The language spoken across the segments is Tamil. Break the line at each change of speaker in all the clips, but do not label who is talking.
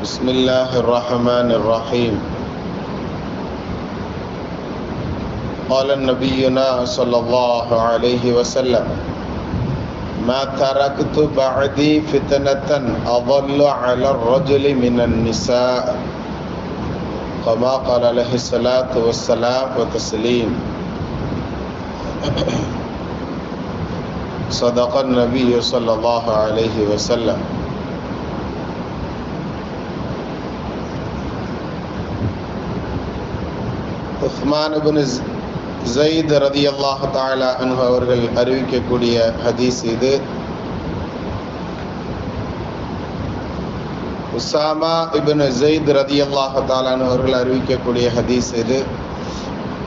بسم الله الرحمن الرحيم. قال نبينا صلى الله عليه وسلم: ما تركت بعدي فتنة أضل على الرجل من النساء، كما قال عليه الصلاة والسلام وتسليم. صدق النبي صلى الله عليه وسلم. உஸ்மான் இப்னு ஸைத் ரலியல்லாஹு தஆலா அன்ஹு அவர்கள் அறிவிக்கக்கூடிய ஹதீஸ் இது. உஸாமா இப்னு ஸைத் ரலியல்லாஹு தஆலா அன்ஹு அவர்கள் அறிவிக்கக்கூடிய ஹதீஸ் இது.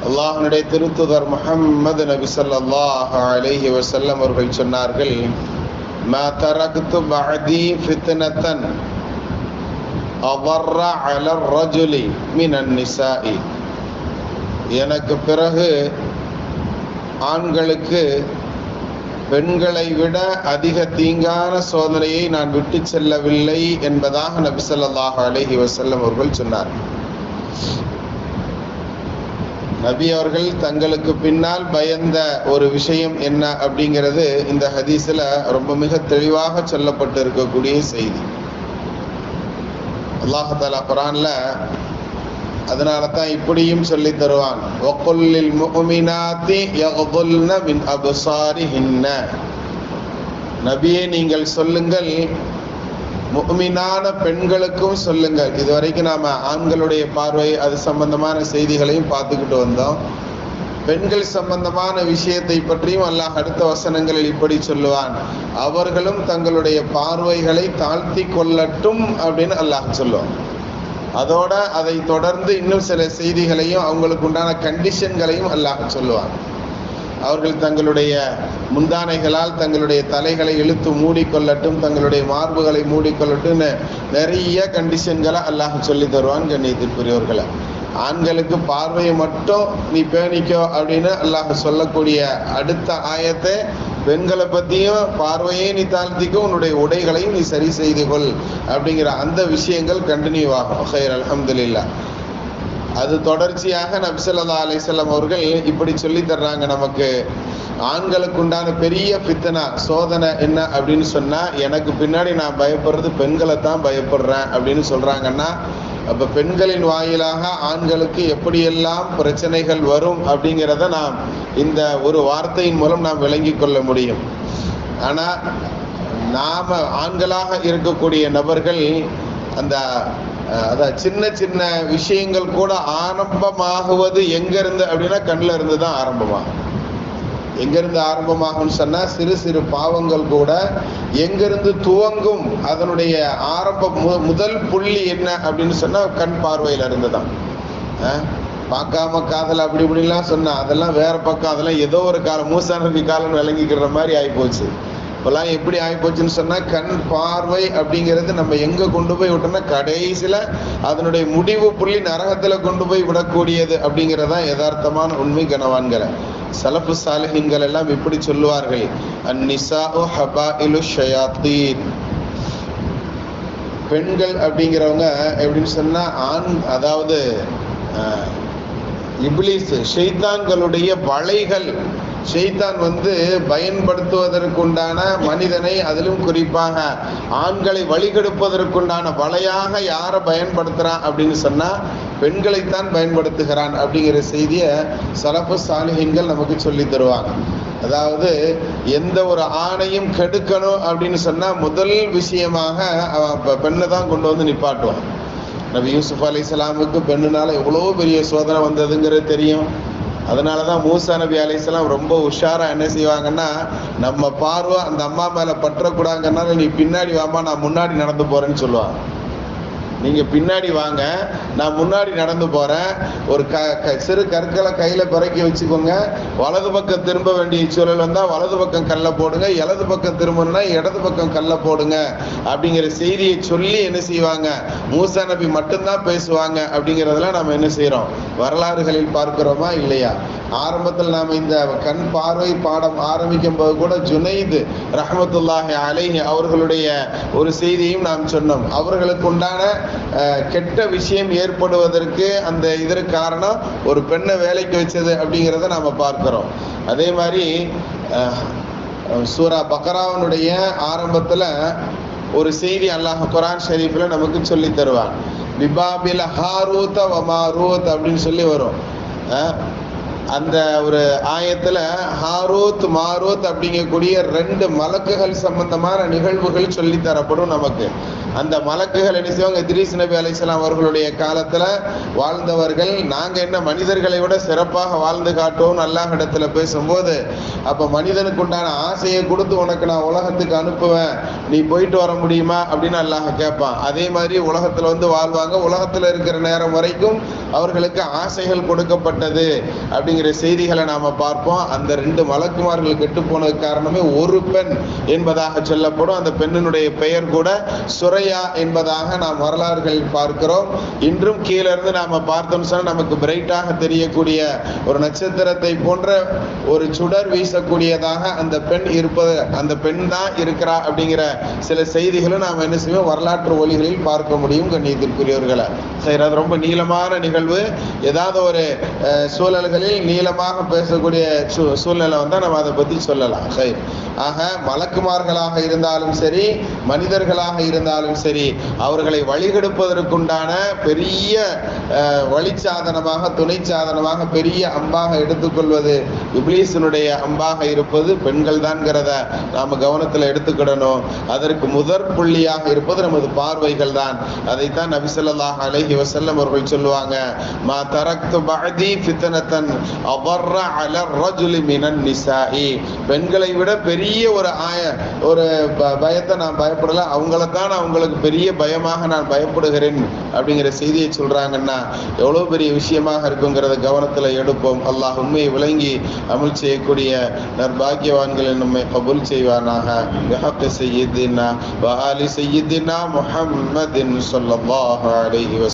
அல்லாஹ்வுடைய திருத்தூதர் முஹம்மது நபி ஸல்லல்லாஹு அலைஹி வஸல்லம் அவர்கள் சொன்னார்கள்: மா தரக்து பஅதி ஃபித்னத்தன் அضر على الرجل من النساء. எனக்கு பிறகு ஆண்களுக்கு பெண்களை விட அதிக தீங்கான சோதனையை நான் விட்டு செல்லவில்லை என்பதாக நபி ஸல்லல்லாஹு அலைஹி வஸல்லம் அவர்கள் சொன்னார். நபி அவர்கள் தங்களுக்கு பின்னால் பயந்த ஒரு விஷயம் என்ன அப்படிங்கிறது இந்த ஹதீஸில் ரொம்ப மிக தெளிவாக சொல்லப்பட்டு இருக்கக்கூடிய செய்தி. அல்லாஹ் தஆலா குர்ஆன்ல அதனால தான் இப்படியும் சொல்லி தருவான்: வகுல்லில் முஃமினாத்தி யக்துல்ன மின் அப்சாரிஹின்ன. நபியே, நீங்கள் சொல்லுங்கள், முஃமினான பெண்களுக்கும் சொல்லுங்கள். இதுவரைக்கும் நாம் ஆண்களுடைய பார்வை அது சம்பந்தமான செய்திகளையும் பார்த்துக்கிட்டு வந்தோம். பெண்கள் சம்பந்தமான விஷயத்தை பற்றியும் அல்லாஹ் அடுத்த வசனங்களில் இப்படி சொல்லுவான்: அவர்களும் தங்களுடைய பார்வைகளை தாழ்த்தி கொள்ளட்டும் அப்படின்னு அல்லாஹ் சொல்லுவான். அதோட அதை தொடர்ந்து இன்னும் சில செய்திகளையும் அவங்களுக்கு உண்டான கண்டிஷன்களையும் அல்லாஹ் சொல்லுவான். அவர்கள் தங்களுடைய முந்தானைகளால் தங்களுடைய தலைகளை இழுத்து மூடிக்கொள்ளட்டும், தங்களுடைய மார்புகளை மூடிக்கொள்ளட்டும்னு நிறைய கண்டிஷன்களை அல்லாஹ் சொல்லி தருவான். கண்ணியத்திற்குரியவர்களை, ஆண்களுக்கு பார்வையை மட்டும் நீ பேணிக்கோ அப்படின்னு அல்லாஹ் சொல்லக்கூடிய அடுத்த ஆயத்தை பெண்களை பற்றியும் பார்வையை நீ தாழ்த்திக்கும், உன்னுடைய உடைகளையும் நீ சரி செய்து கொள் அப்படிங்கிற அந்த விஷயங்கள் கண்டினியூ ஆகும். ஹைர், அல்ஹம்துலில்லாஹ். அது தொடர்ச்சியாக நபி ஸல்லல்லாஹு அலைஹி வஸல்லம் அவர்கள் இப்படி சொல்லி தர்றாங்க நமக்கு. ஆண்களுக்கு உண்டான பெரிய ஃபித்னா சோதனை என்ன அப்படின்னு சொன்னால், எனக்கு பின்னாடி நான் பயப்படுறது பெண்களை தான் பயப்படுறேன் அப்படின்னு சொல்கிறாங்கன்னா, அப்போ பெண்களின் வாயிலாக ஆண்களுக்கு எப்படியெல்லாம் பிரச்சனைகள் வரும் அப்படிங்கிறத நாம் இந்த ஒரு வார்த்தையின் மூலம் நாம் விளங்கி கொள்ள முடியும். ஆனால் நாம் ஆண்களாக இருக்கக்கூடிய நபர்கள் அந்த அதான் சின்ன சின்ன விஷயங்கள் கூட ஆரம்பமாகுவது எங்கேருந்து அப்படின்னா கண்ணில் இருந்து தான் ஆரம்பமாகும். எங்கிருந்து ஆரம்பமாகும்னு சொன்னால் சிறு சிறு பாவங்கள் கூட எங்கிருந்து துவங்கும், அதனுடைய ஆரம்ப முதல் புள்ளி என்ன அப்படின்னு சொன்னால் கண் பார்வையில் இருந்து தான். பார்க்காம காதல் அப்படி இப்படிலாம் சொன்னால் அதெல்லாம் வேற பக்கம், அதெல்லாம் ஏதோ ஒரு காலம் மூசா நபி காலம் விளங்கிக்கிற மாதிரி ஆகிப்போச்சு. இப்போல்லாம் எப்படி ஆகிப்போச்சுன்னு சொன்னால், கண் பார்வை அப்படிங்கிறது நம்ம எங்கே கொண்டு போய் விட்டோம்னா கடைசியில் அதனுடைய முடிவு புள்ளி நரகத்தில் கொண்டு போய் விடக்கூடியது அப்படிங்கிறதான் யதார்த்தமான உண்மை. கனவான்களை சலஃபு சாலிஹீன்கள் எல்லாம் இப்படி சொல்லுவார்கள்: அந்நிசாஉ ஹபாயிலு ஷயாத்தீன். பெண்கள் அப்படிங்கிறவங்க எப்படின்னு சொன்னால் அதாவது இப்லீஸ் ஷைத்தான்களுடைய வலைகள். ஷைத்தான் பயன்படுத்துவதற்குண்டான மனிதனை, அதிலும் குறிப்பாக ஆண்களை வழிகெடுப்பதற்குண்டான வலையாக யாரை பயன்படுத்துகிறான் அப்படின்னு சொன்னால் பெண்களைத்தான் பயன்படுத்துகிறான் அப்படிங்கிற செய்தியை சலஃபு சாலிஹீன்கள் நமக்கு சொல்லி தருவாங்க. அதாவது எந்த ஒரு ஆணையும் கெடுக்கணும் அப்படின்னு சொன்னால் முதல் விஷயமாக பெண்ணை தான் கொண்டு வந்து நிப்பாட்டுவான். நபி யூசுப் அலைஹிஸ்ஸலாமுக்கு பெண்ணுனால எவ்வளோ பெரிய சோதனை வந்ததுங்கிறது தெரியும். அதனால தான் மூசா நபி அலைஹிஸ்ஸலாம் ரொம்ப உஷாராக என்ன செய்வாங்கன்னா, நம்ம பார்வை அந்த அம்மா மேலே பற்றக்கூடாதுனால நீ பின்னாடி வாமா, நான் முன்னாடி நடந்து போகிறேன்னு சொல்லுவாங்க. நீங்கள் பின்னாடி வாங்க, நான் முன்னாடி நடந்து போகிறேன். ஒரு சிறு கற்களை கையில் பிறக்கி வச்சுக்கோங்க. வலது பக்கம் திரும்ப வேண்டிய சூழல் வந்தால் வலது பக்கம் கல்லை போடுங்க, இடது பக்கம் திரும்பணும்னா இடது பக்கம் கல்லை போடுங்க அப்படிங்கிற செய்தியை சொல்லி என்ன செய்வாங்க, மூசா நபி மட்டும்தான் பேசுவாங்க. அப்படிங்கிறதெல்லாம் நம்ம என்ன செய்கிறோம், வரலாறுகளில் பார்க்கிறோமா இல்லையா? ஆரம்பத்தில் நாம் இந்த கண் பார்வை பாடம் ஆரம்பிக்கும் போது கூட ஜுனைத் ரஹ்மத்துல்லாஹி அலைஹி அவர்களுடைய ஒரு செய்தியும் நாம் சொன்னோம். அவர்களுக்கு உண்டான கெட்ட விஷயம் ஏற்படுவதற்கு அந்த இதற்கு காரணம் ஒரு பெண்ணை வேலைக்கு வச்சது அப்படிங்கிறத நாம் பார்க்கிறோம். அதே மாதிரி சூரா பக்ராவுடைய ஆரம்பத்தில் ஒரு செய்தி அல்லாஹ் குர்ஆன் ஷரீஃப்ல நமக்கு சொல்லி தருவான். பிபாபில் ஹாரூத் வ மாரூத் அப்படின்னு சொல்லி வரும். அந்த ஒரு ஆயத்துல ஹாரூத் மாரூத் அப்படிங்கக்கூடிய 2 மலக்குகள் சம்பந்தமான நிகழ்வுகள் சொல்லி தரப்படும் நமக்கு. அந்த மலக்குகள் என்ன செய்வாங்க, இத்ரீஸ் நபி அலைஹிஸ்ஸலாம் அவர்களுடைய காலத்துல வாழ்ந்தவர்கள். நாங்க என்ன மனிதர்களை விட சிறப்பாக வாழ்ந்து காட்டுவோம் அல்லாஹ் இடத்துல பேசும்போது, அப்ப மனிதனுக்கு உண்டான ஆசையை கொடுத்து உனக்கு நான் உலகத்துக்கு அனுப்புவேன், நீ போயிட்டு வர முடியுமா அப்படின்னு அல்லாஹ் கேட்பான். அதே மாதிரி உலகத்துல வந்து வாழ்வாங்க. உலகத்துல இருக்கிற நேரம் வரைக்கும் அவர்களுக்கு ஆசைகள் கொடுக்கப்பட்டது அப்படிங்கிற செய்திகளை நாம பார்ப்போம். அந்த 2 மலக்குமார்கள் கெட்டு போனதுக்கு காரணமே ஒரு பெண் என்பதாக சொல்லப்படும். அந்த பெண்ணினுடைய பெயர் கூட சுரையா என்பதாக நாம் வரலாறுகள் பார்க்கிறோம். இன்றும் கீழே இருந்து நாம பார்த்தோம்னு சொன்னா நமக்கு பிரைட்டாக தெரியக்கூடிய ஒரு நட்சத்திரத்தை போன்ற ஒரு சுடர் வீசக்கூடியதாக அந்த பெண் இருப்பது, அந்த பெண் தான் இருக்கிறா அப்படிங்கிற சில செய்திகளும் நாம் என்ன செய்வோம் வரலாற்று ஒலிகளில் பார்க்க முடியும். கண்ணியத்திற்குரியவர்களை சரி, அது ரொம்ப நீளமான நிகழ்வு. ஏதாவது ஒரு சூழல்களில் நீளமாக பேசக்கூடிய சூழ்நிலை வந்தால் நம்ம அதை பற்றி சொல்லலாம். சரி, ஆக மலக்குமார்களாக இருந்தாலும் சரி மனிதர்களாக இருந்தாலும் சரி அவர்களை வழிகெடுப்பதற்குண்டான பெரிய வழிச்சாதனமாக துணை சாதனமாக பெரிய அம்பாக எடுத்துக்கொள்வது இப்லீஸினுடைய அம்பாக இருப்பது பெண்கள் தான்ங்கிறத நாம் கவனத்தில் எடுத்துக்கிடணும். அதற்கு முதற் புள்ளியாக இருப்பது நமது பார்வைகள் தான். அதைத்தான் நபி ஸல்லல்லாஹு அலைஹி வஸல்லம் அவர்கள் சொல்லுவாங்க, மா தரக்து பஅதி ஃபித்னத்தன் அபர்ர அல ரஜுலி மினன் நிசாஇ. பெண்களை விட பெரிய ஒரு பயத்தை நான் பயப்படல, அவங்களைத்தான் அவங்களுக்கு பெரிய பயமாக நான் பயப்படுகிறேன் அப்படிங்கிற செய்தியை சொல்றாங்கன்னா எவ்வளவு பெரிய விஷயமாக இருக்குங்கிறத கவனத்தில் எடுப்போம். அல்லாஹ் உண்மையை விளங்கி அமல் செய்யக்கூடிய நற்பாக்கியவான்களை நம்மை கபூல் செய்வானாக. பிஹக்கி சய்யிதினா வ ஆலி சய்யிதினா முஹம்மதின் ஸல்லல்லாஹு அலைஹி வஸல்லம்.